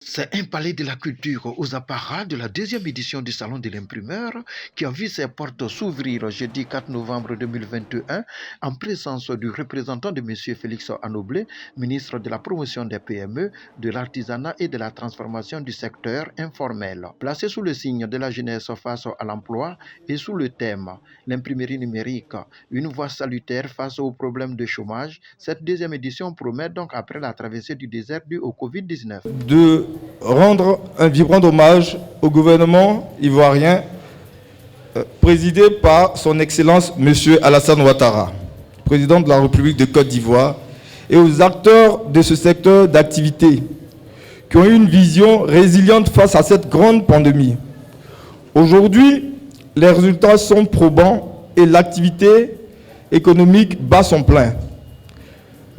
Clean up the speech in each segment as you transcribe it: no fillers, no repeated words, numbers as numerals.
C'est un palais de la culture aux apparats de la deuxième édition du Salon de l'imprimeur qui a vu ses portes s'ouvrir jeudi 4 novembre 2021 en présence du représentant de M. Félix Anoblé, ministre de la promotion des PME, de l'artisanat et de la transformation du secteur informel. Placé sous le signe de la jeunesse face à l'emploi et sous le thème l'imprimerie numérique, une voie salutaire face aux problèmes de chômage, cette deuxième édition promet donc après la traversée du désert due au Covid-19. De rendre un vibrant hommage au gouvernement ivoirien présidé par son Excellence M. Alassane Ouattara, président de la République de Côte d'Ivoire, et aux acteurs de ce secteur d'activité qui ont eu une vision résiliente face à cette grande pandémie. Aujourd'hui, les résultats sont probants et l'activité économique bat son plein.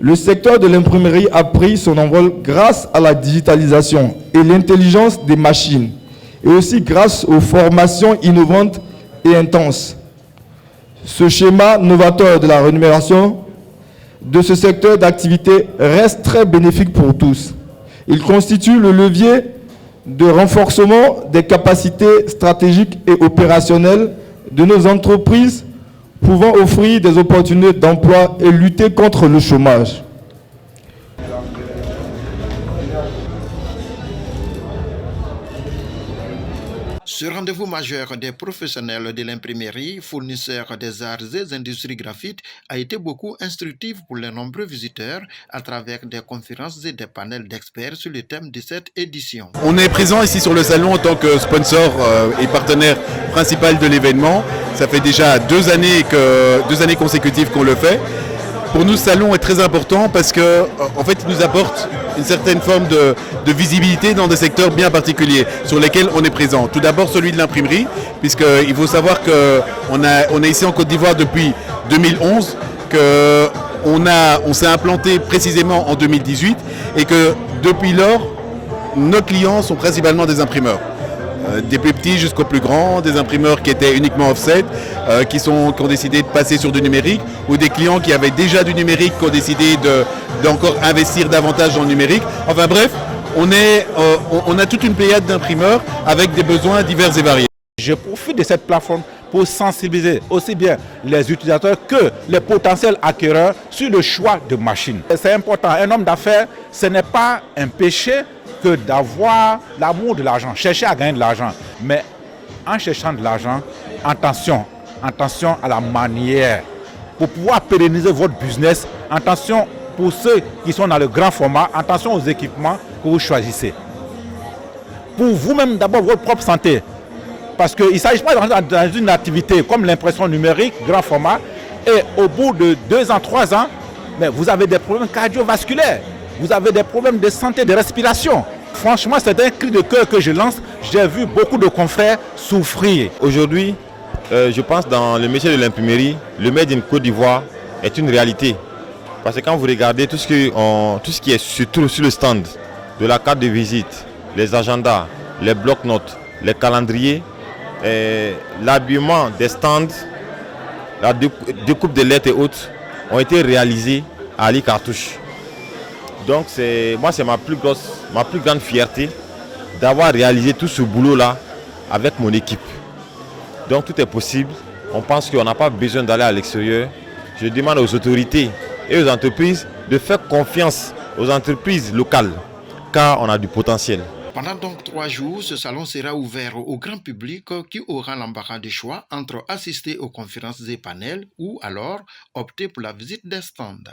Le secteur de l'imprimerie a pris son envol grâce à la digitalisation et l'intelligence des machines, et aussi grâce aux formations innovantes et intenses. Ce schéma novateur de la rémunération de ce secteur d'activité reste très bénéfique pour tous. Il constitue le levier de renforcement des capacités stratégiques et opérationnelles de nos entreprises pouvant offrir des opportunités d'emploi et lutter contre le chômage. Ce rendez-vous majeur des professionnels de l'imprimerie, fournisseurs des arts et industries graphiques, a été beaucoup instructif pour les nombreux visiteurs à travers des conférences et des panels d'experts sur le thème de cette édition. On est présent ici sur le salon en tant que sponsor et partenaire principal de l'événement. Ça fait déjà deux années consécutives qu'on le fait. Pour nous, ce salon est très important parce que, en fait, il nous apporte une certaine forme de visibilité dans des secteurs bien particuliers sur lesquels on est présent. Tout d'abord, celui de l'imprimerie, puisqu'il faut savoir qu'on est ici en Côte d'Ivoire depuis 2011, qu'on s'est implanté précisément en 2018 et que depuis lors, nos clients sont principalement des imprimeurs. Des plus petits jusqu'aux plus grands, des imprimeurs qui étaient uniquement offset, qui ont décidé de passer sur du numérique, ou des clients qui avaient déjà du numérique, qui ont décidé d'encore investir davantage dans le numérique. Enfin bref, on a toute une pléiade d'imprimeurs avec des besoins divers et variés. Je profite de cette plateforme pour sensibiliser aussi bien les utilisateurs que les potentiels acquéreurs sur le choix de machines. C'est important, un homme d'affaires, ce n'est pas un péché que d'avoir l'amour de l'argent, chercher à gagner de l'argent. Mais en cherchant de l'argent, attention à la manière. Pour pouvoir pérenniser votre business, attention pour ceux qui sont dans le grand format, attention aux équipements que vous choisissez. Pour vous-même, d'abord, votre propre santé. Parce qu'il ne s'agit pas d'entrer dans une activité comme l'impression numérique, grand format, et au bout de 2 ans, 3 ans, mais vous avez des problèmes cardiovasculaires. Vous avez des problèmes de santé, de respiration. Franchement, c'est un cri de cœur que je lance. J'ai vu beaucoup de confrères souffrir. Aujourd'hui, je pense dans le métier de l'imprimerie, le Made in Côte d'Ivoire est une réalité. Parce que quand vous regardez tout ce qui est sur le stand, de la carte de visite, les agendas, les blocs-notes, les calendriers, l'habillement des stands, la découpe des lettres et autres ont été réalisés à Ali Cartouche. Donc c'est ma plus grande fierté d'avoir réalisé tout ce boulot-là avec mon équipe. Donc tout est possible. On pense qu'on n'a pas besoin d'aller à l'extérieur. Je demande aux autorités et aux entreprises de faire confiance aux entreprises locales, car on a du potentiel. Pendant donc 3 jours, ce salon sera ouvert au grand public qui aura l'embarras de choix entre assister aux conférences et panels ou alors opter pour la visite des stands.